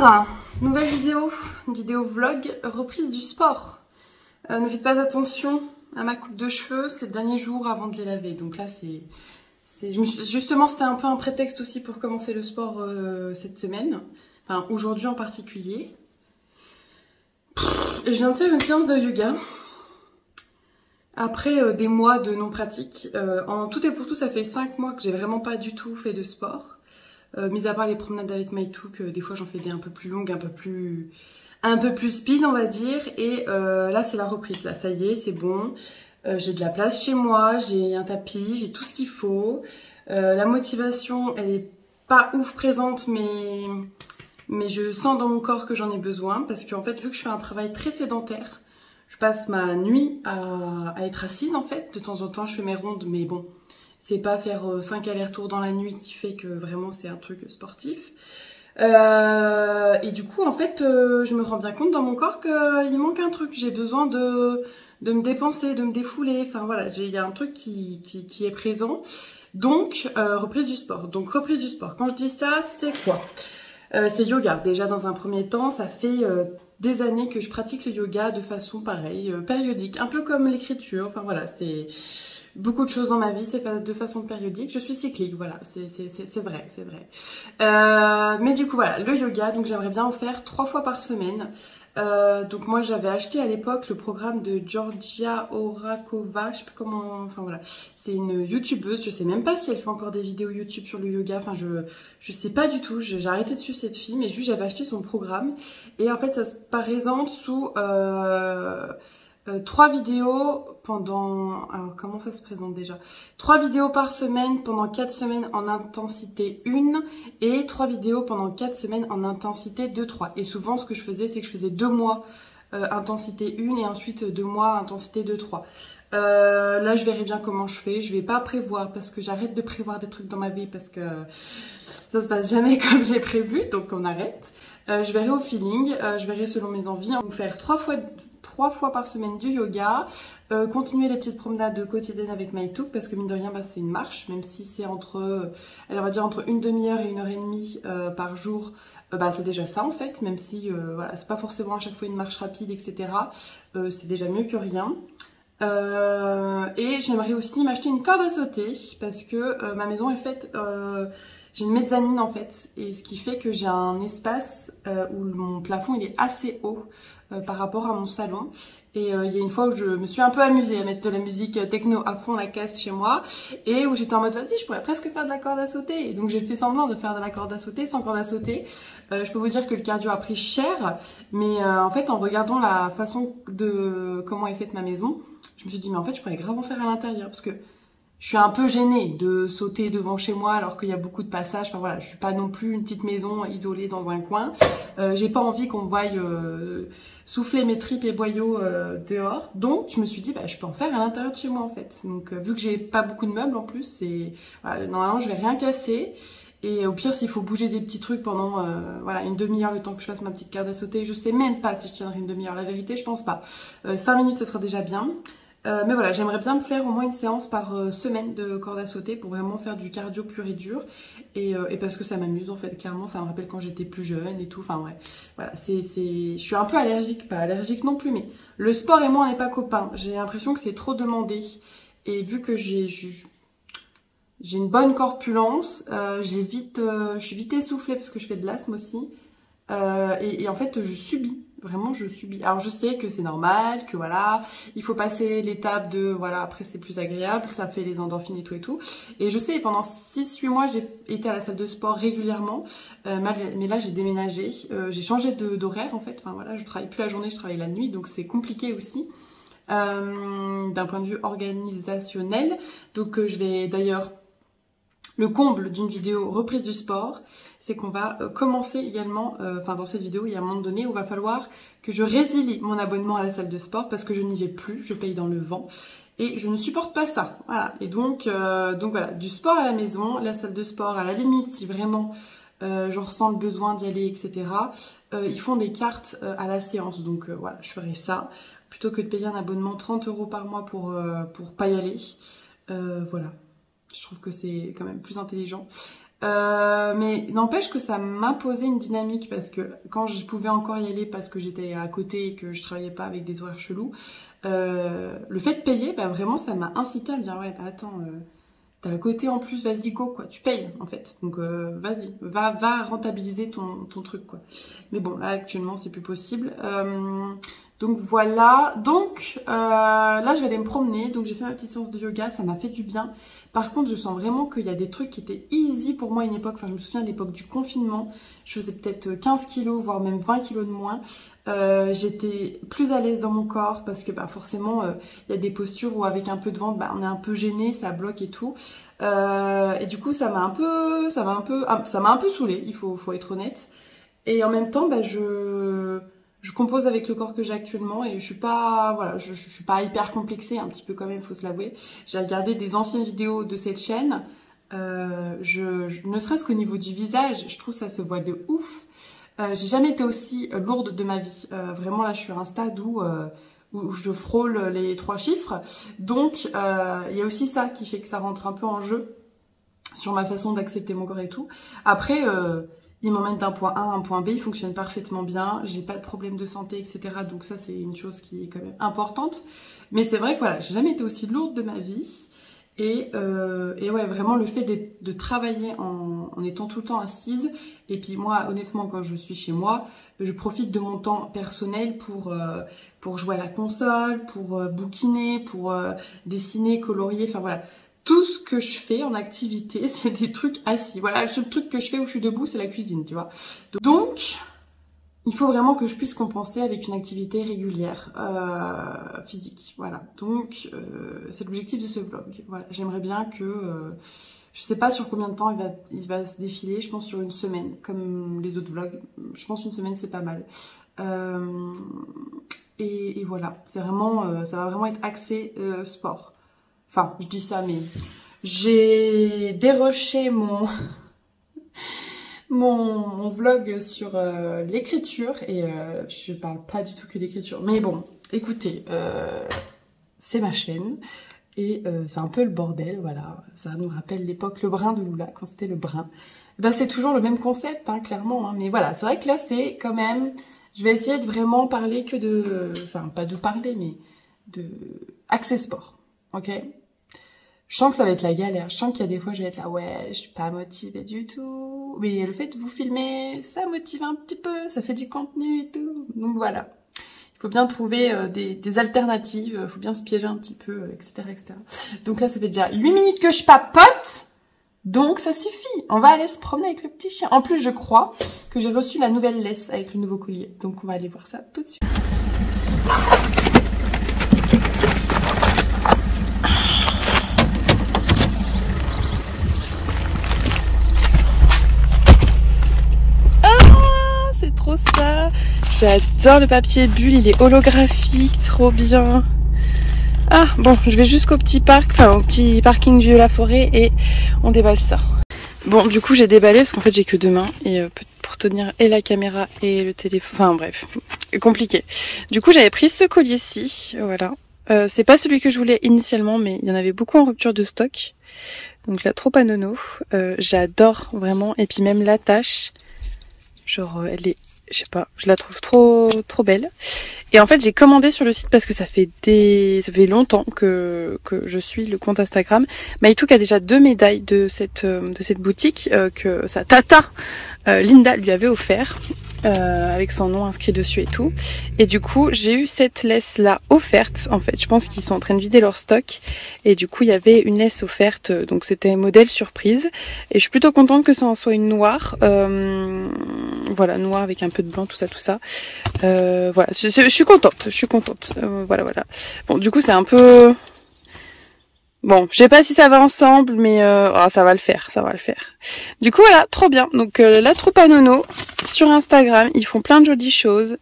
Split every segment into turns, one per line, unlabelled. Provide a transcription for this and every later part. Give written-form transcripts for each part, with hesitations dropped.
Bonjour, nouvelle vidéo, une vidéo vlog, reprise du sport. Ne faites pas attention à ma coupe de cheveux, c'est le dernier jour avant de les laver. Donc là, justement, c'était un peu un prétexte aussi pour commencer le sport cette semaine. Enfin, aujourd'hui en particulier. Je viens de faire une séance de yoga. Après des mois de non-pratique. En tout et pour tout, ça fait 5 mois que j'ai vraiment pas du tout fait de sport. Mis à part les promenades avec MyTook, des fois j'en fais des un peu plus longues, un peu plus speed on va dire. Et là c'est la reprise, là ça y est, c'est bon. J'ai de la place chez moi, j'ai un tapis, j'ai tout ce qu'il faut. La motivation elle est pas ouf présente, mais je sens dans mon corps que j'en ai besoin. Parce qu'en fait vu que je fais un travail très sédentaire, je passe ma nuit à être assise en fait. De temps en temps je fais mes rondes, mais bon, c'est pas faire 5 allers-retours dans la nuit qui fait que vraiment c'est un truc sportif. Et du coup, en fait, je me rends bien compte dans mon corps qu'il manque un truc. J'ai besoin de me dépenser, de me défouler. Enfin voilà, il y a un truc qui est présent. Donc, reprise du sport. Donc, reprise du sport. Quand je dis ça, c'est quoi? C'est yoga. Déjà, dans un premier temps, ça fait des années que je pratique le yoga de façon pareille, périodique. Un peu comme l'écriture. Enfin voilà, c'est... Beaucoup de choses dans ma vie, c'est de façon périodique. Je suis cyclique, voilà, c'est vrai, c'est vrai. Mais du coup, voilà, le yoga, donc j'aimerais bien en faire 3 fois par semaine. Donc moi, j'avais acheté à l'époque le programme de Georgia Orakova, je sais pas comment, enfin voilà. C'est une youtubeuse, je sais même pas si elle fait encore des vidéos YouTube sur le yoga, enfin je sais pas du tout, j'ai arrêté de suivre cette fille, mais juste j'avais acheté son programme. Et en fait, ça se présente sous... 3 vidéos pendant... Alors, comment ça se présente déjà? 3 vidéos par semaine pendant 4 semaines en intensité 1 et 3 vidéos pendant 4 semaines en intensité 2-3. Et souvent, ce que je faisais, c'est que je faisais 2 mois intensité 1 et ensuite 2 mois intensité 2-3. Là, je verrai bien comment je fais. Je vais pas prévoir parce que j'arrête de prévoir des trucs dans ma vie parce que ça se passe jamais comme j'ai prévu, donc on arrête. Je verrai au feeling, je verrai selon mes envies. Donc faire 3 fois par semaine du yoga, continuer les petites promenades quotidiennes avec MyTook parce que mine de rien bah, c'est une marche, même si c'est entre, elle va dire entre une demi-heure et 1h30 par jour, bah, c'est déjà ça en fait, même si voilà, c'est pas forcément à chaque fois une marche rapide etc, c'est déjà mieux que rien. Et j'aimerais aussi m'acheter une corde à sauter parce que ma maison est faite, j'ai une mezzanine en fait, et ce qui fait que j'ai un espace où mon plafond il est assez haut par rapport à mon salon. Et il y a une fois où je me suis un peu amusée à mettre de la musique techno à fond la caisse chez moi et où j'étais en mode vas-y je pourrais presque faire de la corde à sauter, et donc j'ai fait semblant de faire de la corde à sauter sans corde à sauter. Je peux vous dire que le cardio a pris cher, mais en fait en regardant la façon de comment est faite ma maison, je me suis dit mais en fait je pourrais grave en faire à l'intérieur parce que je suis un peu gênée de sauter devant chez moi alors qu'il y a beaucoup de passages. Enfin voilà, je suis pas non plus une petite maison isolée dans un coin. J'ai pas envie qu'on me voie souffler mes tripes et boyaux dehors. Donc je me suis dit bah je peux en faire à l'intérieur de chez moi en fait. Donc vu que j'ai pas beaucoup de meubles en plus, c'est voilà, normalement je vais rien casser. Et au pire s'il faut bouger des petits trucs pendant voilà une demi-heure le temps que je fasse ma petite corde à sauter, je sais même pas si je tiendrai une demi-heure. La vérité je pense pas. 5 minutes ça sera déjà bien. Mais voilà, j'aimerais bien me faire au moins une séance par semaine de corde à sauter pour vraiment faire du cardio pur et dur. Et parce que ça m'amuse en fait, clairement, ça me rappelle quand j'étais plus jeune et tout. Enfin ouais, voilà, je suis un peu allergique, pas allergique non plus, mais le sport et moi on n'est pas copains. J'ai l'impression que c'est trop demandé. Et vu que j'ai une bonne corpulence, je suis vite essoufflée parce que je fais de l'asthme aussi. Et en fait je subis. Vraiment, je subis. Alors, je sais que c'est normal, que voilà, il faut passer l'étape de, voilà, après c'est plus agréable, ça fait les endorphines et tout et tout. Et je sais, pendant 6-8 mois, j'ai été à la salle de sport régulièrement. Mais là, j'ai déménagé, j'ai changé d'horaire en fait. Enfin voilà, je travaille plus la journée, je travaille la nuit, donc c'est compliqué aussi. D'un point de vue organisationnel. Donc, je vais d'ailleurs... Le comble d'une vidéo reprise du sport, c'est qu'on va commencer également, enfin dans cette vidéo, il y a un moment donné où il va falloir que je résilie mon abonnement à la salle de sport parce que je n'y vais plus, je paye dans le vent et je ne supporte pas ça. Voilà. Et donc voilà, du sport à la maison, la salle de sport à la limite, si vraiment je ressens le besoin d'y aller, etc. Ils font des cartes à la séance, donc voilà, je ferai ça plutôt que de payer un abonnement 30 € par mois pour pas y aller. Voilà. Je trouve que c'est quand même plus intelligent. Mais n'empêche que ça m'imposait une dynamique parce que quand je pouvais encore y aller parce que j'étais à côté et que je travaillais pas avec des horaires chelous, le fait de payer, bah vraiment ça m'a incité à me dire ouais bah attends, t'as à côté en plus, vas-y go quoi, tu payes en fait, donc vas-y, va rentabiliser ton truc quoi. Mais bon là actuellement c'est plus possible. Donc voilà, donc là je vais aller me promener, donc j'ai fait ma petite séance de yoga, ça m'a fait du bien. Par contre je sens vraiment qu'il y a des trucs qui étaient easy pour moi à une époque, enfin je me souviens de l'époque du confinement, je faisais peut-être 15 kilos, voire même 20 kilos de moins. J'étais plus à l'aise dans mon corps parce que bah forcément il y a des postures où avec un peu de ventre bah, on est un peu gêné, ça bloque et tout. Et du coup ça m'a un peu saoulée, il faut être honnête. Et en même temps bah je compose avec le corps que j'ai actuellement et je suis pas voilà, je suis pas hyper complexée, un petit peu quand même, faut se l'avouer. J'ai regardé des anciennes vidéos de cette chaîne, ne serait-ce qu'au niveau du visage, je trouve ça se voit de ouf. J'ai jamais été aussi lourde de ma vie. Vraiment là, je suis à un stade où je frôle les 3 chiffres. Donc, il y a aussi ça qui fait que ça rentre un peu en jeu sur ma façon d'accepter mon corps et tout. Après, il m'emmène d'un point A à un point B, il fonctionne parfaitement bien. J'ai pas de problème de santé, etc. Donc ça, c'est une chose qui est quand même importante. Mais c'est vrai que voilà, j'ai jamais été aussi lourde de ma vie. Et ouais, vraiment le fait de travailler en étant tout le temps assise. Et puis moi, honnêtement, quand je suis chez moi, je profite de mon temps personnel pour jouer à la console, pour bouquiner, pour dessiner, colorier, enfin voilà. Tout ce que je fais en activité, c'est des trucs assis. Voilà, le seul truc que je fais où je suis debout, c'est la cuisine, tu vois. Donc, il faut vraiment que je puisse compenser avec une activité régulière, physique. Voilà. Donc, c'est l'objectif de ce vlog. Voilà. J'aimerais bien que... je sais pas sur combien de temps il va se défiler. Je pense sur une semaine, comme les autres vlogs. Je pense une semaine, c'est pas mal. Et voilà. C'est vraiment... ça va vraiment être axé sport. Enfin, je dis ça, mais... J'ai déroché mon vlog sur l'écriture et je parle pas du tout que d'écriture, mais bon, écoutez, c'est ma chaîne et c'est un peu le bordel, voilà, ça nous rappelle l'époque Le Brin de Lula, quand c'était Le Brin. Ben, c'est toujours le même concept, hein, clairement, hein, mais voilà, c'est vrai que là c'est quand même, je vais essayer de vraiment parler que de, enfin pas de parler, mais de accès sport, ok? Je sens que ça va être la galère, je sens qu'il y a des fois je vais être là, ouais, je suis pas motivée du tout, mais le fait de vous filmer, ça motive un petit peu, ça fait du contenu et tout, donc voilà. Il faut bien trouver des alternatives, il faut bien se piéger un petit peu, etc., etc. Donc là, ça fait déjà 8 minutes que je papote, donc ça suffit, on va aller se promener avec le petit chien. En plus, je crois que j'ai reçu la nouvelle laisse avec le nouveau collier, donc on va aller voir ça tout de suite. Trop ça, j'adore le papier bulle, il est holographique, trop bien. Ah bon, je vais jusqu'au petit parc, enfin au petit parking du la forêt et on déballe ça. Bon, du coup j'ai déballé parce qu'en fait j'ai que 2 mains et pour tenir et la caméra et le téléphone, enfin bref, compliqué. Du coup j'avais pris ce collier-ci, voilà. C'est pas celui que je voulais initialement, mais il y en avait beaucoup en rupture de stock. Donc là, trop à nono. J'adore vraiment, et puis même l'attache, genre elle est, je sais pas, je la trouve trop belle. Et en fait, j'ai commandé sur le site parce que ça fait longtemps que je suis le compte Instagram. MyTook a déjà 2 médailles de cette boutique que sa tata Linda lui avait offert. Avec son nom inscrit dessus et tout. Et du coup, j'ai eu cette laisse là offerte. En fait, je pense qu'ils sont en train de vider leur stock. Et du coup, il y avait une laisse offerte. Donc, c'était un modèle surprise. Et je suis plutôt contente que ça en soit une noire. Voilà, noire avec un peu de blanc, tout ça. Voilà, je suis contente. Voilà. Bon, du coup, c'est un peu... Bon, je sais pas si ça va ensemble, mais ça va le faire. Du coup, voilà, trop bien. Donc, la troupe à nono sur Instagram, ils font plein de jolies choses.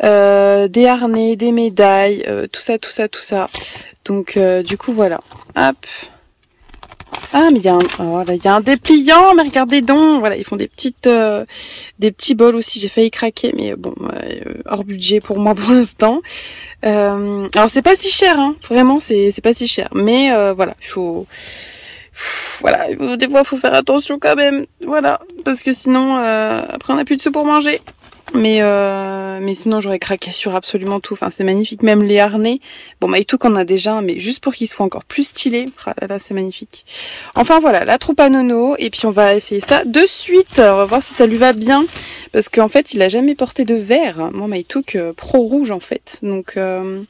Des harnais, des médailles, tout ça. Donc, du coup, voilà. Hop. Ah, mais il y a un dépliant, mais regardez donc. Voilà, ils font des petits bols aussi. J'ai failli craquer, mais bon, hors budget pour moi pour l'instant. Alors c'est pas si cher, hein. Vraiment, c'est pas si cher. Mais voilà, il faut Voilà, des fois, il faut faire attention quand même. Voilà, parce que sinon, après, on n'a plus de sous pour manger. Mais sinon, j'aurais craqué sur absolument tout. Enfin, c'est magnifique. Même les harnais. Bon, Maïtou qu'on a déjà, mais juste pour qu'ils soient encore plus stylés. Ah, là, c'est magnifique. Enfin, voilà, la troupe à Nono. Et puis, on va essayer ça de suite. On va voir si ça lui va bien. Parce qu'en fait, il a jamais porté de vert. Moi, Maïtou, pro rouge, en fait. Donc, on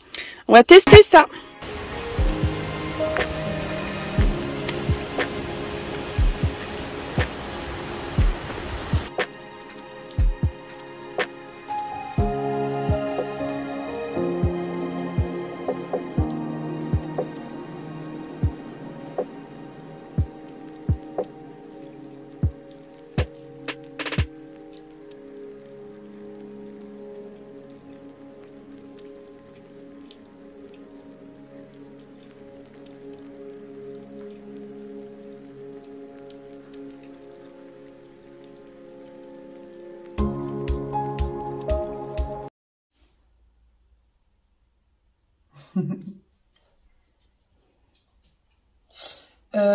va tester ça.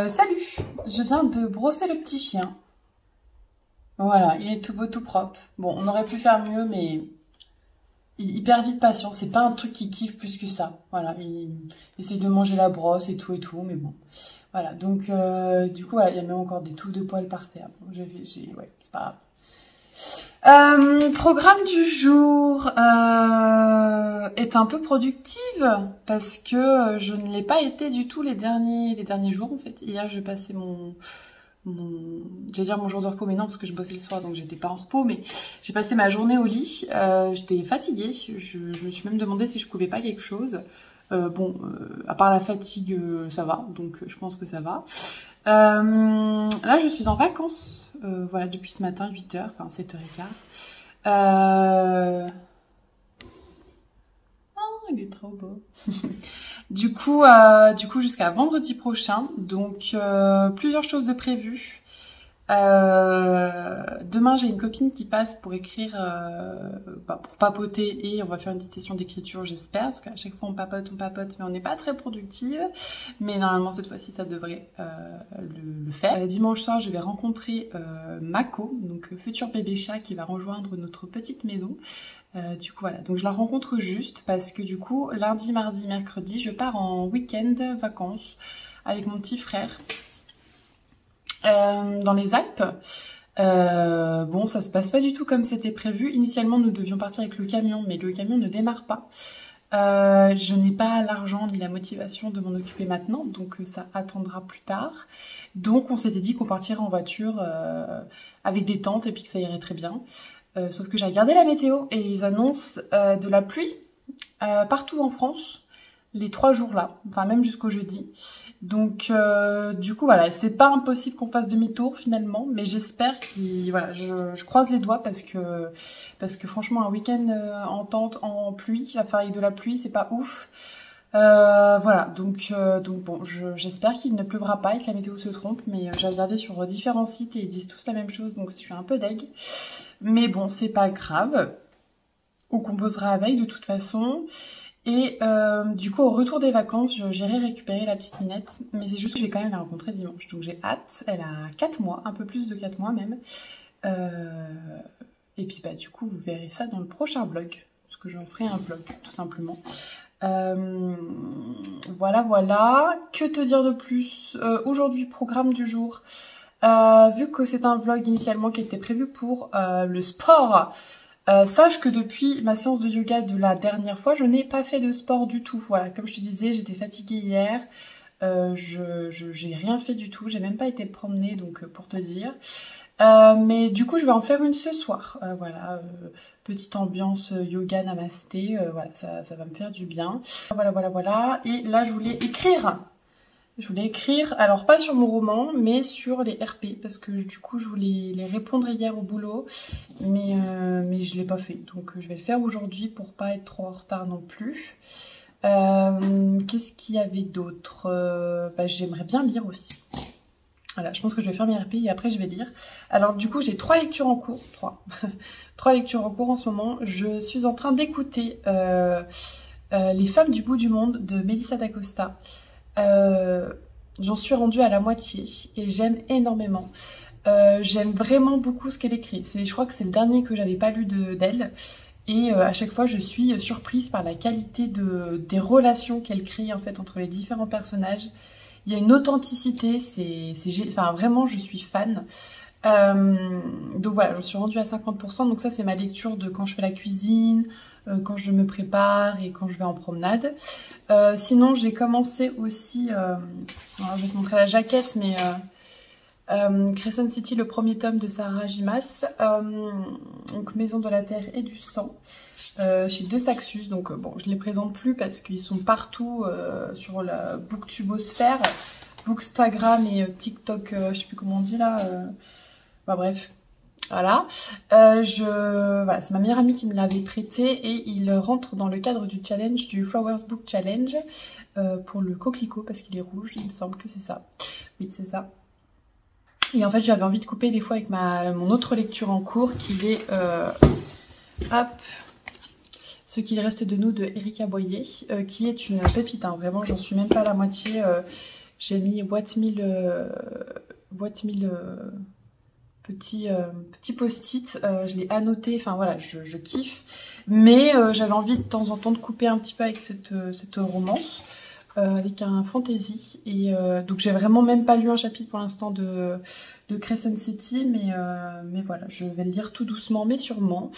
Salut, je viens de brosser le petit chien. Voilà, il est tout beau, tout propre. Bon, on aurait pu faire mieux, mais il perd vite patience. C'est pas un truc qui kiffe plus que ça. Voilà, il essaye de manger la brosse et tout, mais bon. Voilà, donc du coup, voilà, il y a même encore des touffes de poils par terre. Bon, ouais, c'est pas grave. Programme du jour est un peu productive parce que je ne l'ai pas été du tout les derniers jours en fait. Hier j'ai passé j'allais dire mon jour de repos, mais non parce que je bossais le soir donc j'étais pas en repos, mais j'ai passé ma journée au lit. J'étais fatiguée, je me suis même demandé si je pouvais pas quelque chose. À part la fatigue, ça va, donc je pense que ça va. Là je suis en vacances. Voilà, depuis ce matin, 8h, enfin 7h15. Oh, il est trop beau. Du coup, jusqu'à vendredi prochain. Donc, plusieurs choses de prévues. Demain, j'ai une copine qui passe pour écrire, pour papoter, et on va faire une petite session d'écriture, j'espère, parce qu'à chaque fois on papote, mais on n'est pas très productive. Mais normalement, cette fois-ci, ça devrait le faire. Dimanche soir, je vais rencontrer Mako, donc futur bébé chat qui va rejoindre notre petite maison. Du coup, voilà. Donc, je la rencontre juste parce que du coup, lundi, mardi, mercredi, je pars en week-end vacances avec mon petit frère. Dans les Alpes. Bon, ça se passe pas du tout comme c'était prévu. Initialement, nous devions partir avec le camion, mais le camion ne démarre pas. Je n'ai pas l'argent ni la motivation de m'en occuper maintenant, donc ça attendra plus tard. Donc, on s'était dit qu'on partirait en voiture avec des tentes et puis que ça irait très bien. Sauf que j'ai regardé la météo et ils annoncent de la pluie partout en France les 3 jours là, enfin même jusqu'au jeudi. Donc du coup voilà, c'est pas impossible qu'on fasse demi-tour finalement, mais j'espère voilà, je croise les doigts parce que franchement un week-end en tente en pluie, enfin avec de la pluie, c'est pas ouf. Voilà, donc bon, j'espère qu'il ne pleuvra pas et que la météo se trompe, mais j'ai regardé sur différents sites et ils disent tous la même chose, donc je suis un peu deg. Mais bon, c'est pas grave, on composera avec de toute façon. Et du coup, au retour des vacances, j'irai récupérer la petite Minette. Mais c'est juste que je vais quand même la rencontrer dimanche. Donc j'ai hâte. Elle a 4 mois, un peu plus de 4 mois même. Et puis bah du coup, vous verrez ça dans le prochain vlog. Parce que j'en ferai un vlog, tout simplement. Voilà. Que te dire de plus? Aujourd'hui, programme du jour. Vu que c'est un vlog initialement qui était prévu pour le sport... sache que depuis ma séance de yoga de la dernière fois, je n'ai pas fait de sport du tout. Voilà, comme je te disais, j'étais fatiguée hier. J'ai rien fait du tout. J'ai même pas été promener, donc pour te dire. Mais du coup, je vais en faire une ce soir. Voilà, petite ambiance yoga namasté. Voilà, ça va me faire du bien. Voilà. Et là, je voulais écrire. Alors pas sur mon roman, mais sur les RP, parce que du coup je voulais les répondre hier au boulot, mais je l'ai pas fait, donc je vais le faire aujourd'hui pour pas être trop en retard non plus. Qu'est-ce qu'il y avait d'autre? J'aimerais bien lire aussi. Voilà, je pense que je vais faire mes RP et après je vais lire. Alors du coup j'ai 3 lectures en cours, 3 lectures en cours en ce moment. Je suis en train d'écouter Les femmes du bout du monde de Melissa d'Acosta. j'en suis rendue à la moitié et j'aime énormément. J'aime vraiment beaucoup ce qu'elle écrit. Je crois que c'est le dernier que j'avais pas lu d'elle. Et à chaque fois, je suis surprise par la qualité des relations qu'elle crée en fait entre les différents personnages. Il y a une authenticité, enfin vraiment, je suis fan. Donc voilà, je suis rendue à 50%. Donc ça, c'est ma lecture de quand je fais la cuisine, quand je me prépare et quand je vais en promenade. Sinon, j'ai commencé aussi, alors je vais te montrer la jaquette, mais Crescent City, le premier tome de Sarah Jimas, donc Maison de la Terre et du Sang, chez De Saxus. Donc bon, je les présente plus parce qu'ils sont partout sur la Booktubosphère, Bookstagram et TikTok, je sais plus comment on dit là. Bah, bref, voilà. Voilà, c'est ma meilleure amie qui me l'avait prêté et il rentre dans le cadre du challenge, du Flowers Book Challenge, pour le coquelicot parce qu'il est rouge, il me semble que c'est ça. Oui, c'est ça. Et en fait, j'avais envie de couper des fois avec mon autre lecture en cours qui est hop, Ce qu'il reste de nous de Erika Boyer, qui est une pépite, hein. Vraiment, j'en suis même pas à la moitié. J'ai mis boîte mille petits post-it, je l'ai annoté, enfin voilà, je kiffe. Mais j'avais envie de temps en temps de couper un petit peu avec cette romance. Avec un fantasy et donc j'ai vraiment même pas lu un chapitre pour l'instant de Crescent City, mais voilà, je vais le lire tout doucement mais sûrement.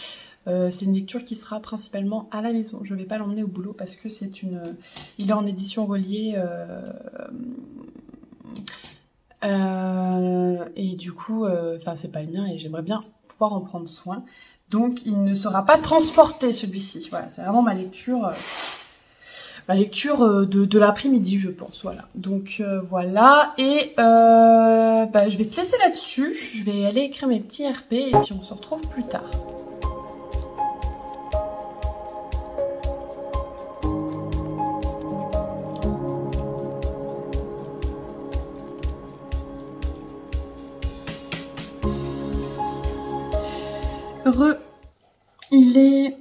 C'est une lecture qui sera principalement à la maison, je vais pas l'emmener au boulot parce que il est en édition reliée et du coup enfin c'est pas le mien et j'aimerais bien pouvoir en prendre soin, donc il ne sera pas transporté celui-ci. Voilà, c'est vraiment ma lecture de l'après-midi, je pense, voilà. Donc voilà, et je vais te laisser là-dessus, je vais aller écrire mes petits RP et puis on se retrouve plus tard. Heureux, il est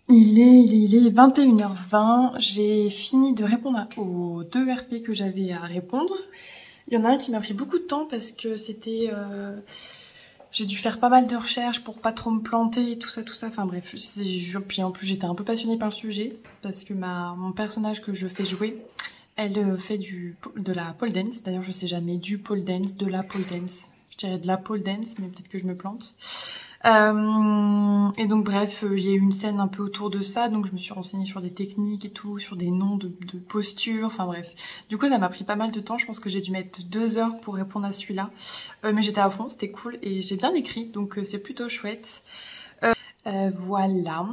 21h20, j'ai fini de répondre aux 2 RP que j'avais à répondre. Il y en a un qui m'a pris beaucoup de temps parce que c'était... j'ai dû faire pas mal de recherches pour pas trop me planter, tout ça, enfin bref. Puis en plus j'étais un peu passionnée par le sujet parce que mon personnage que je fais jouer, elle fait de la pole dance. D'ailleurs je sais jamais du pole dance, de la pole dance. Je dirais de la pole dance, mais peut-être que je me plante. Et donc bref, il y a eu une scène un peu autour de ça, donc je me suis renseignée sur des techniques et tout, sur des noms de postures, enfin bref. Du coup ça m'a pris pas mal de temps, je pense que j'ai dû mettre 2 heures pour répondre à celui-là. Mais j'étais à fond, c'était cool et j'ai bien écrit, donc c'est plutôt chouette. Voilà.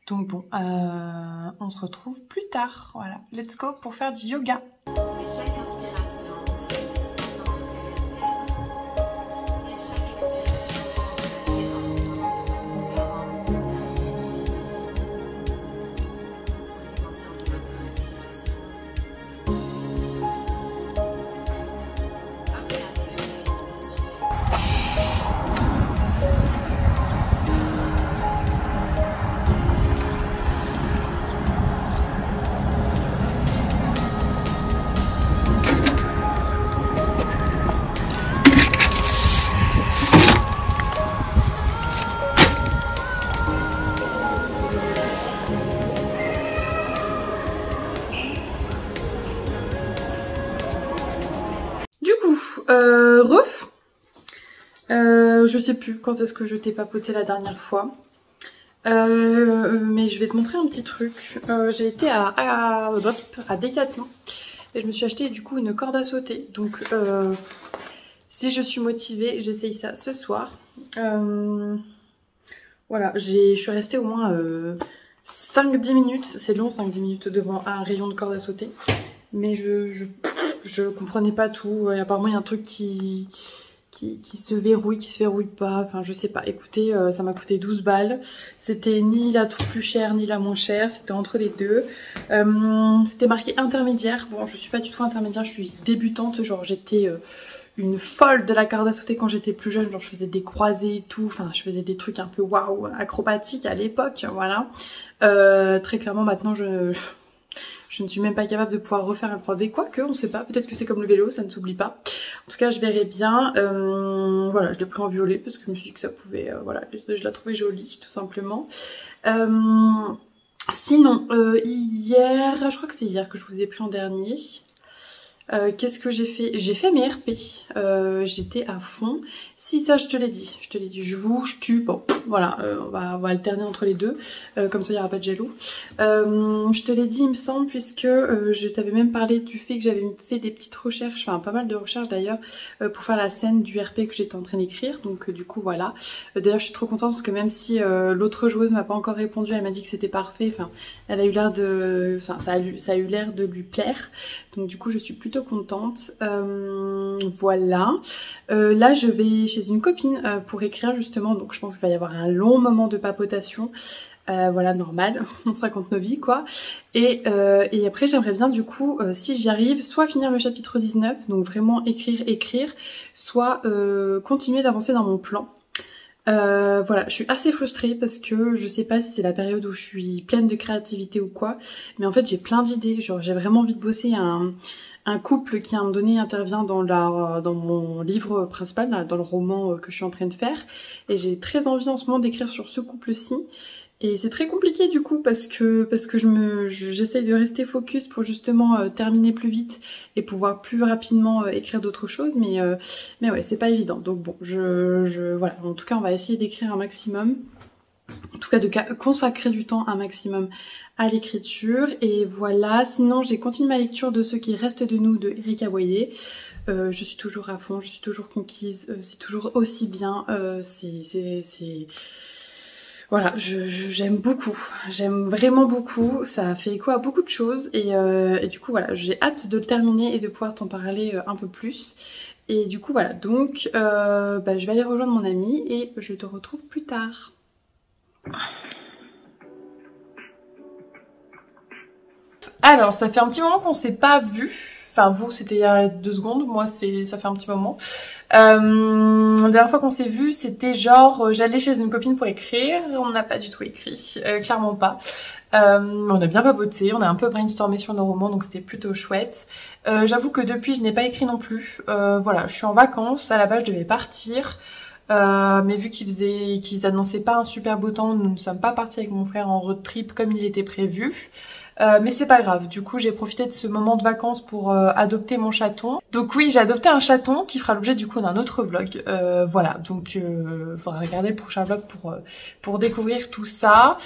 Donc bon, on se retrouve plus tard, voilà. Let's go pour faire du yoga.
Et chaque inspiration, un espace entre ses vertèbres. Et à chaque expiration, relâche les tensions tout en conservant le dos derrière. Prenez conscience de votre respiration. Observez le rythme naturel.
Je sais plus quand est-ce que je t'ai papoté la dernière fois. Mais je vais te montrer un petit truc. J'ai été à Decathlon et je me suis acheté du coup une corde à sauter. Donc si je suis motivée, j'essaye ça ce soir. Voilà, je suis restée au moins 5-10 minutes. C'est long 5-10 minutes devant un rayon de corde à sauter. Mais je comprenais pas tout. Et apparemment il y a un truc qui se verrouille, qui se verrouille pas, enfin je sais pas. Écoutez, ça m'a coûté 12 balles, c'était ni la plus chère ni la moins chère, c'était entre les deux. C'était marqué intermédiaire, bon je suis pas du tout intermédiaire, je suis débutante, genre j'étais une folle de la corde à sauter quand j'étais plus jeune, genre je faisais des croisés et tout, enfin je faisais des trucs un peu waouh, acrobatiques à l'époque, voilà. Très clairement maintenant je ne suis même pas capable de pouvoir refaire un croisé, quoique on sait pas, peut-être que c'est comme le vélo, ça ne s'oublie pas. En tout cas je verrai bien. Voilà, je l'ai pris en violet parce que je me suis dit que ça pouvait, voilà, je la trouvais jolie tout simplement. Sinon, hier, je crois que c'est hier que je vous ai pris en dernier. Qu'est-ce que j'ai fait? J'ai fait mes RP. J'étais à fond. Si, ça je te l'ai dit. Je vous, je tue. Bon, voilà, on va alterner entre les deux. Comme ça il n'y aura pas de jaloux. Je te l'ai dit il me semble, puisque je t'avais même parlé du fait que j'avais fait des petites recherches, enfin pas mal de recherches d'ailleurs, pour faire la scène du RP que j'étais en train d'écrire. Donc du coup voilà. D'ailleurs je suis trop contente parce que même si l'autre joueuse m'a pas encore répondu, elle m'a dit que c'était parfait. Enfin, elle a eu l'air de, enfin, ça a eu l'air de lui plaire. Donc du coup je suis plutôt contente. Voilà. Là je vais chez une copine pour écrire justement, donc je pense qu'il va y avoir un long moment de papotation. Voilà, normal, on se raconte nos vies quoi. Et après j'aimerais bien du coup, si j'y arrive, soit finir le chapitre 19, donc vraiment écrire, soit continuer d'avancer dans mon plan. Voilà, je suis assez frustrée parce que je sais pas si c'est la période où je suis pleine de créativité ou quoi, mais en fait j'ai plein d'idées, genre j'ai vraiment envie de bosser un couple qui à un moment donné intervient dans mon livre principal, là, dans le roman que je suis en train de faire, et j'ai très envie en ce moment d'écrire sur ce couple-ci. Et c'est très compliqué du coup parce que j'essaye de rester focus pour justement terminer plus vite et pouvoir plus rapidement écrire d'autres choses, mais ouais, c'est pas évident. Donc bon, voilà, en tout cas on va essayer d'écrire un maximum, en tout cas de consacrer du temps un maximum à l'écriture. Et voilà, sinon j'ai continué ma lecture de Ce qui reste de nous de Erika Boyer. Je suis toujours à fond, je suis toujours conquise, c'est toujours aussi bien, voilà, j'aime beaucoup, j'aime vraiment beaucoup, ça fait écho à beaucoup de choses et du coup voilà, j'ai hâte de le terminer et de pouvoir t'en parler un peu plus. Et du coup voilà, donc je vais aller rejoindre mon amie et je te retrouve plus tard. Alors, ça fait un petit moment qu'on s'est pas vu. Enfin, vous, c'était il y a 2 secondes. Moi, ça fait un petit moment. La dernière fois qu'on s'est vu, c'était genre, j'allais chez une copine pour écrire. On n'a pas du tout écrit. Clairement pas. On a bien papoté. On a un peu brainstormé sur nos romans, donc c'était plutôt chouette. J'avoue que depuis, je n'ai pas écrit non plus. Voilà, je suis en vacances. À la base, je devais partir. Mais vu qu'ils annonçaient pas un super beau temps, nous ne sommes pas partis avec mon frère en road trip comme il était prévu. Mais c'est pas grave, du coup j'ai profité de ce moment de vacances pour adopter mon chaton. Donc oui, j'ai adopté un chaton qui fera l'objet du coup d'un autre vlog. Voilà, donc faudra regarder le prochain vlog pour découvrir tout ça.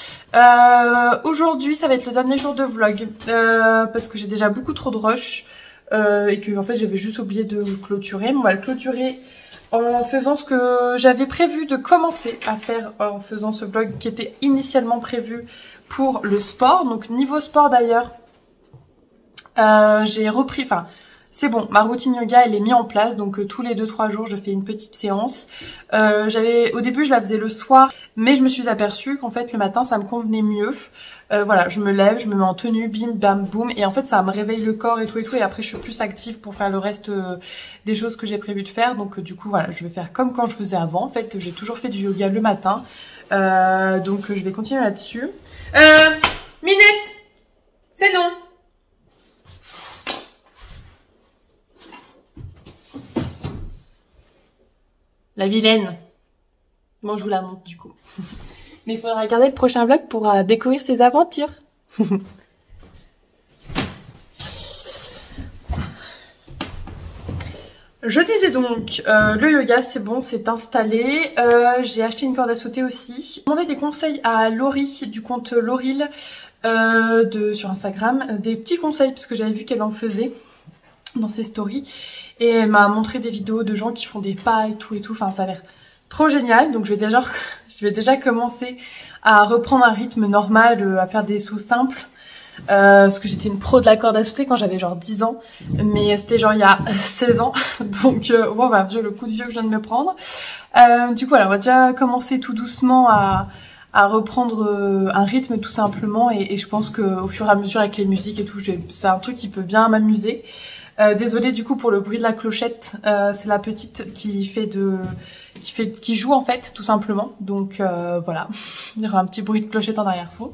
Aujourd'hui ça va être le dernier jour de vlog parce que j'ai déjà beaucoup trop de rush et que en fait j'avais juste oublié de clôturer. On va le clôturer en faisant ce que j'avais prévu de commencer à faire, en faisant ce vlog qui était initialement prévu pour le sport. Donc niveau sport d'ailleurs, j'ai repris, enfin c'est bon, ma routine yoga elle est mise en place, donc tous les 2-3 jours je fais une petite séance. Au début je la faisais le soir, mais je me suis aperçue qu'en fait le matin ça me convenait mieux. Voilà, je me lève, je me mets en tenue, bim bam boum, et en fait ça me réveille le corps et tout, et après je suis plus active pour faire le reste des choses que j'ai prévu de faire. Donc du coup voilà, je vais faire comme quand je faisais avant. En fait j'ai toujours fait du yoga le matin, donc je vais continuer là-dessus. Minette, c'est non. La vilaine. Bon, je vous la montre du coup. Mais il faudra regarder le prochain vlog pour découvrir ses aventures. Je disais donc, le yoga c'est bon, c'est installé. J'ai acheté une corde à sauter aussi. J'ai demandé des conseils à Laurie du compte Lauril sur Instagram. Des petits conseils parce que j'avais vu qu'elle en faisait dans ses stories. Et elle m'a montré des vidéos de gens qui font des pas et tout. Enfin, ça a l'air trop génial. Donc je vais déjà commencer à reprendre un rythme normal, à faire des sauts simples. Parce que j'étais une pro de la corde à sauter quand j'avais genre 10 ans. Mais c'était genre il y a 16 ans. Donc, oh bah Dieu, le coup de vieux que je viens de me prendre. Du coup, voilà, on va déjà commencer tout doucement à reprendre un rythme tout simplement. Et je pense qu'au fur et à mesure avec les musiques et tout, c'est un truc qui peut bien m'amuser. Désolée du coup pour le bruit de la clochette, c'est la petite qui joue en fait tout simplement, donc voilà, il y aura un petit bruit de clochette en arrière-fond.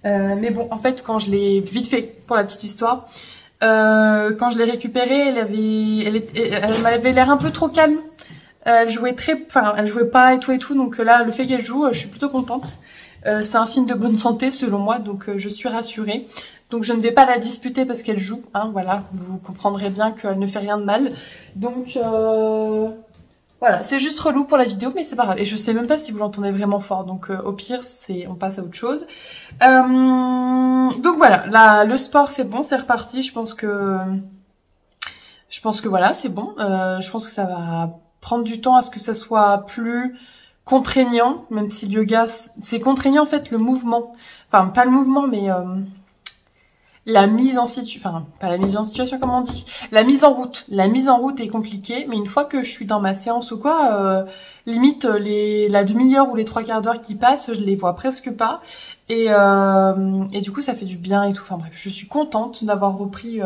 Mais bon, en fait, quand je l'ai vite fait pour la petite histoire, quand je l'ai récupérée, elle m'avait l'air un peu trop calme. Elle jouait elle jouait pas et tout. Donc là, le fait qu'elle joue, je suis plutôt contente. C'est un signe de bonne santé selon moi, donc je suis rassurée. Donc je ne vais pas la disputer parce qu'elle joue, hein, voilà, vous comprendrez bien qu'elle ne fait rien de mal. Donc voilà, c'est juste relou pour la vidéo, mais c'est pas grave. Et je sais même pas si vous l'entendez vraiment fort, donc au pire, on passe à autre chose. Donc voilà, là, le sport c'est bon, c'est reparti. Je pense que voilà, c'est bon. Je pense que ça va prendre du temps à ce que ça soit plus contraignant, même si le yoga c'est contraignant en fait, le mouvement. Enfin pas le mouvement, mais la mise en situation, enfin pas la mise en situation comme on dit, la mise en route. La mise en route est compliquée, mais une fois que je suis dans ma séance ou quoi, limite la demi-heure ou les 3/4 d'heure qui passent, je les vois presque pas. Et du coup ça fait du bien et tout. Enfin bref, je suis contente d'avoir repris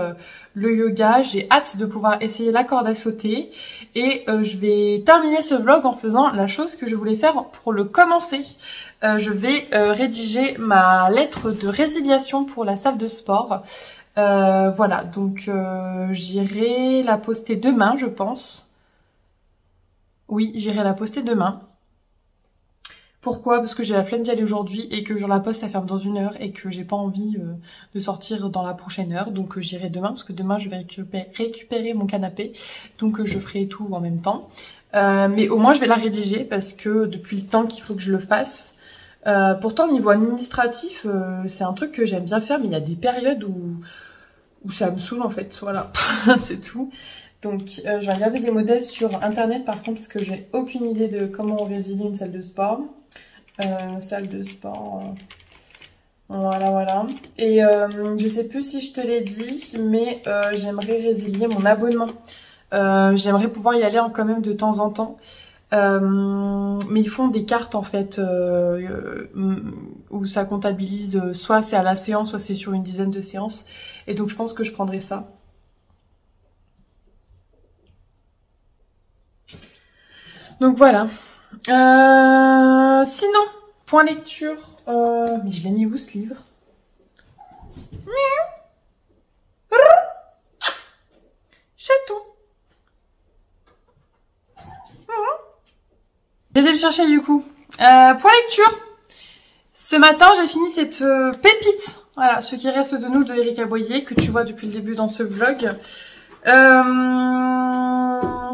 le yoga. J'ai hâte de pouvoir essayer la corde à sauter. Et je vais terminer ce vlog en faisant la chose que je voulais faire pour le commencer. Je vais rédiger ma lettre de résiliation pour la salle de sport. Voilà, donc j'irai la poster demain, je pense. Oui, j'irai la poster demain. Pourquoi? Parce que j'ai la flemme d'y aller aujourd'hui et que genre la poste ça ferme dans 1 heure et que j'ai pas envie de sortir dans la prochaine heure. Donc j'irai demain parce que demain je vais récupérer mon canapé. Donc je ferai tout en même temps. Mais au moins je vais la rédiger parce que depuis le temps qu'il faut que je le fasse. Pourtant au niveau administratif c'est un truc que j'aime bien faire, mais il y a des périodes où ça me saoule en fait. Voilà, c'est tout. Donc je vais regarder des modèles sur internet par contre parce que j'ai aucune idée de comment on résilie une salle de sport. Salle de sport, voilà. Et je sais plus si je te l'ai dit, mais j'aimerais résilier mon abonnement. J'aimerais pouvoir y aller quand même de temps en temps. Mais ils font des cartes en fait où ça comptabilise, soit c'est à la séance, soit c'est sur une dizaine de séances. Et donc je pense que je prendrai ça. Donc voilà. Sinon, point lecture. Mais je l'ai mis où ce livre? Chaton. J'ai été le chercher du coup. Point lecture. Ce matin, j'ai fini cette pépite. Voilà, ce qui reste de nous de Erika Boyer, que tu vois depuis le début dans ce vlog.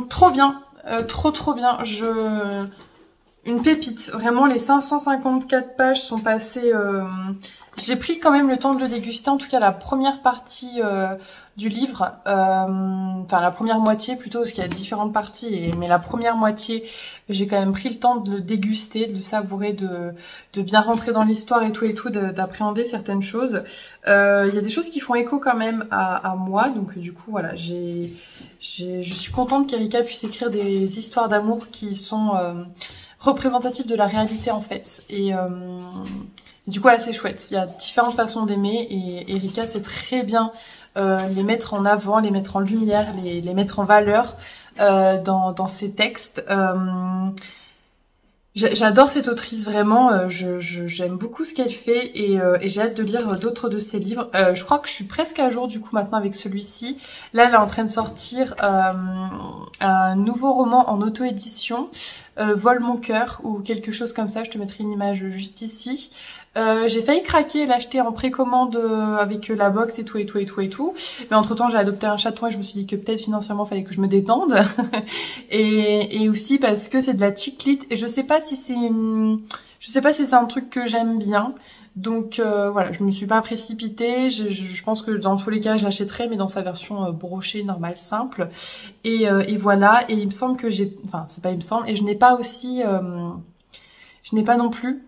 Trop bien. Trop bien. Une pépite. Vraiment, les 554 pages sont passées... J'ai pris quand même le temps de le déguster. En tout cas, la première partie du livre, enfin la première moitié plutôt, parce qu'il y a différentes parties. Mais la première moitié, j'ai quand même pris le temps de le déguster, de le savourer, de bien rentrer dans l'histoire et tout, d'appréhender certaines choses. Il y a des choses qui font écho quand même à moi. Donc du coup, voilà, je suis contente qu'Erika puisse écrire des histoires d'amour qui sont... représentatif de la réalité en fait. Et du coup là c'est chouette, il y a différentes façons d'aimer et Erika sait très bien les mettre en avant, les mettre en lumière, les mettre en valeur dans ses textes. J'adore cette autrice vraiment, j'aime beaucoup ce qu'elle fait et j'ai hâte de lire d'autres de ses livres. Je crois que je suis presque à jour du coup maintenant avec celui-ci. Là elle est en train de sortir un nouveau roman en auto-édition, Vole mon cœur ou quelque chose comme ça, je te mettrai une image juste ici. J'ai failli craquer et l'acheter en précommande avec la box et tout. Mais entre temps j'ai adopté un chaton et je me suis dit que peut-être financièrement fallait que je me détende. et aussi parce que c'est de la chiclite et je sais pas si c'est un truc que j'aime bien. Donc voilà, je me suis pas précipitée. Je pense que dans tous les cas je l'achèterai, mais dans sa version brochée, normale, simple. Et voilà. Et il me semble que et je n'ai pas aussi, je n'ai pas non plus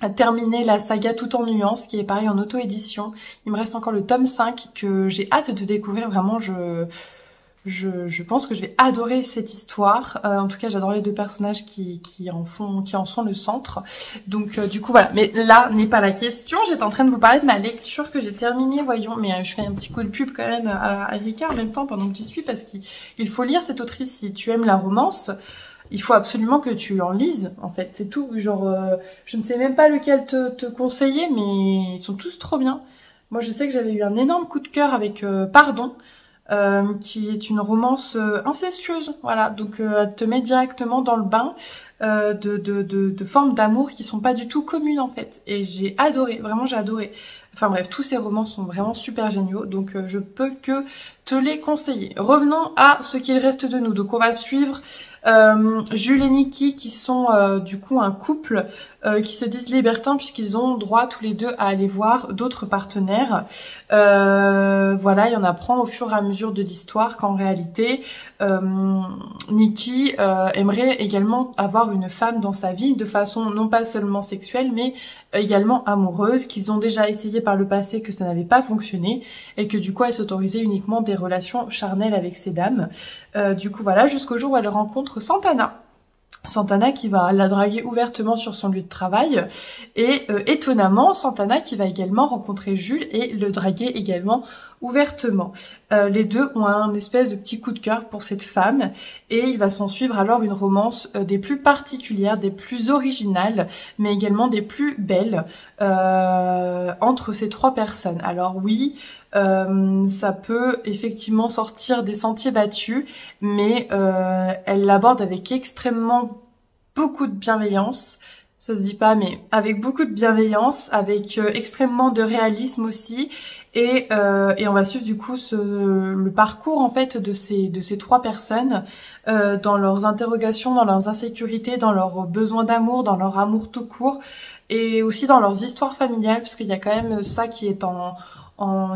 à terminer la saga Tout en nuances, qui est pareil en auto-édition. Il me reste encore le tome 5 que j'ai hâte de découvrir. Vraiment, je pense que je vais adorer cette histoire. En tout cas, j'adore les deux personnages qui en sont le centre. Donc, du coup, voilà. Mais là n'est pas la question. J'étais en train de vous parler de ma lecture que j'ai terminée, voyons. Mais je fais un petit coup de pub quand même à Erika en même temps pendant que j'y suis, parce qu'il faut lire cette autrice si tu aimes la romance. il faut absolument que tu en lises, en fait, c'est tout. Genre, je ne sais même pas lequel te conseiller, mais ils sont tous trop bien. Moi, je sais que j'avais eu un énorme coup de cœur avec Pardon, qui est une romance incestueuse, voilà. Donc, elle te met directement dans le bain de formes d'amour qui sont pas du tout communes, en fait. Et j'ai adoré, vraiment, j'ai adoré. Enfin bref, tous ces romans sont vraiment super géniaux, donc je peux que te les conseiller. Revenons à ce qu'il reste de nous. Donc on va suivre Jules et Nikki, qui sont du coup un couple qui se disent libertins puisqu'ils ont droit tous les deux à aller voir d'autres partenaires. Voilà, et on apprend au fur et à mesure de l'histoire qu'en réalité Nikki aimerait également avoir une femme dans sa vie de façon non pas seulement sexuelle mais également amoureuse, qu'ils ont déjà essayé par le passé, que ça n'avait pas fonctionné et que du coup elle s'autorisait uniquement des relations charnelles avec ces dames. Du coup voilà, jusqu'au jour où elle rencontre Santana. Santana qui va la draguer ouvertement sur son lieu de travail et étonnamment Santana qui va également rencontrer Jules et le draguer également ouvertement. Les deux ont un espèce de petit coup de cœur pour cette femme et il va s'en suivre alors une romance des plus particulières, des plus originales mais également des plus belles entre ces trois personnes. Alors oui, ça peut effectivement sortir des sentiers battus, mais elle l'aborde avec extrêmement beaucoup de bienveillance. Ça se dit pas, mais avec beaucoup de bienveillance, avec extrêmement de réalisme aussi, et on va suivre du coup le parcours en fait de ces trois personnes dans leurs interrogations, dans leurs insécurités, dans leurs besoins d'amour, dans leur amour tout court, et aussi dans leurs histoires familiales, parce qu'il y a quand même ça qui est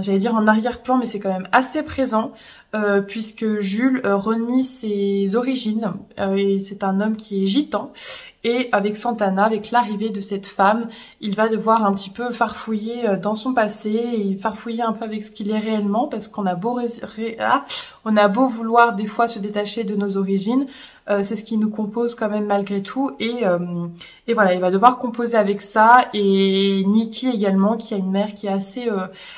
j'allais dire en arrière-plan, mais c'est quand même assez présent, puisque Jules renie ses origines, et c'est un homme qui est gitan, et avec Santana, avec l'arrivée de cette femme, il va devoir un petit peu farfouiller dans son passé, et farfouiller un peu avec ce qu'il est réellement, parce qu'on a on a beau vouloir des fois se détacher de nos origines, c'est ce qui nous compose quand même malgré tout, et voilà, il va devoir composer avec ça, et Nikki également, qui a une mère qui est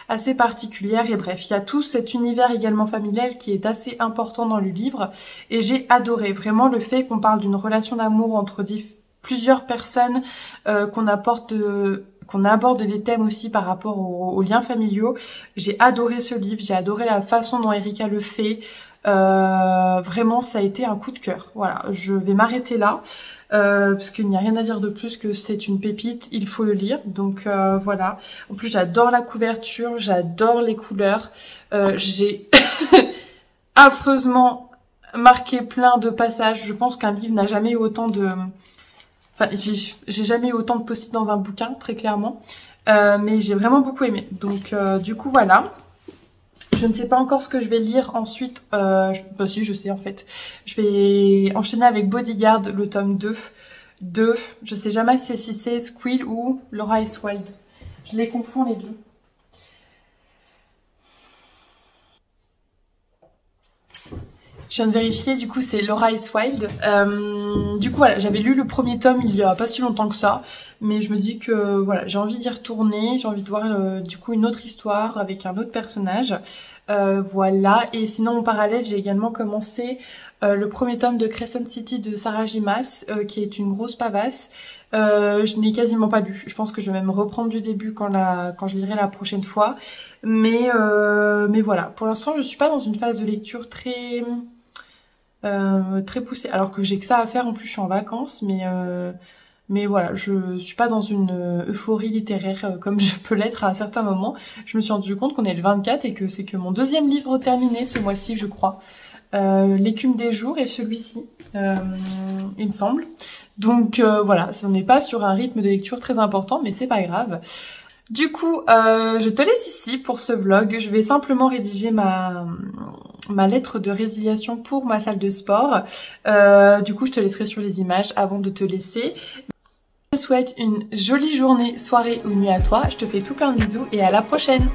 assez particulière, et bref, il y a tout cet univers également familial qui est assez important dans le livre, et j'ai adoré vraiment le fait qu'on parle d'une relation d'amour entre plusieurs personnes, qu'on aborde des thèmes aussi par rapport aux liens familiaux. J'ai adoré ce livre, j'ai adoré la façon dont Erika le fait. Vraiment, ça a été un coup de cœur. Voilà, je vais m'arrêter là parce qu'il n'y a rien à dire de plus que c'est une pépite. Il faut le lire. Donc voilà. En plus, j'adore la couverture, j'adore les couleurs. J'ai affreusement marqué plein de passages. Je pense qu'un livre n'a jamais eu autant de... Enfin, j'ai jamais eu autant de post-it dans un bouquin, très clairement. Mais j'ai vraiment beaucoup aimé. Donc, du coup, voilà. Je ne sais pas encore ce que je vais lire ensuite. Bah si, je sais en fait. Je vais enchaîner avec Bodyguard, le tome 2. Je sais jamais si c'est Squill ou Laura is Wild. Je les confonds les deux. Je viens de vérifier, du coup c'est Laura is Wild. Du coup voilà, j'avais lu le premier tome il y a pas si longtemps que ça, mais je me dis que voilà, j'ai envie d'y retourner, j'ai envie de voir du coup une autre histoire avec un autre personnage. Voilà, et sinon en parallèle j'ai également commencé le premier tome de Crescent City de Sarah J. Maas, qui est une grosse pavasse. Je n'ai quasiment pas lu. Je pense que je vais même reprendre du début quand je lirai la prochaine fois. Mais voilà, pour l'instant je suis pas dans une phase de lecture très poussée. Alors que j'ai que ça à faire, en plus je suis en vacances, mais voilà, je suis pas dans une euphorie littéraire comme je peux l'être à certains moments. Je me suis rendu compte qu'on est le 24 et que c'est que mon deuxième livre terminé ce mois-ci, je crois. L'écume des jours et celui-ci, il me semble. Donc voilà, on n'est pas sur un rythme de lecture très important, mais c'est pas grave. Du coup, je te laisse ici pour ce vlog. Je vais simplement rédiger ma lettre de résiliation pour ma salle de sport. Du coup, je te laisserai sur les images avant de te laisser. Je te souhaite une jolie journée, soirée ou nuit à toi. Je te fais tout plein de bisous et à la prochaine.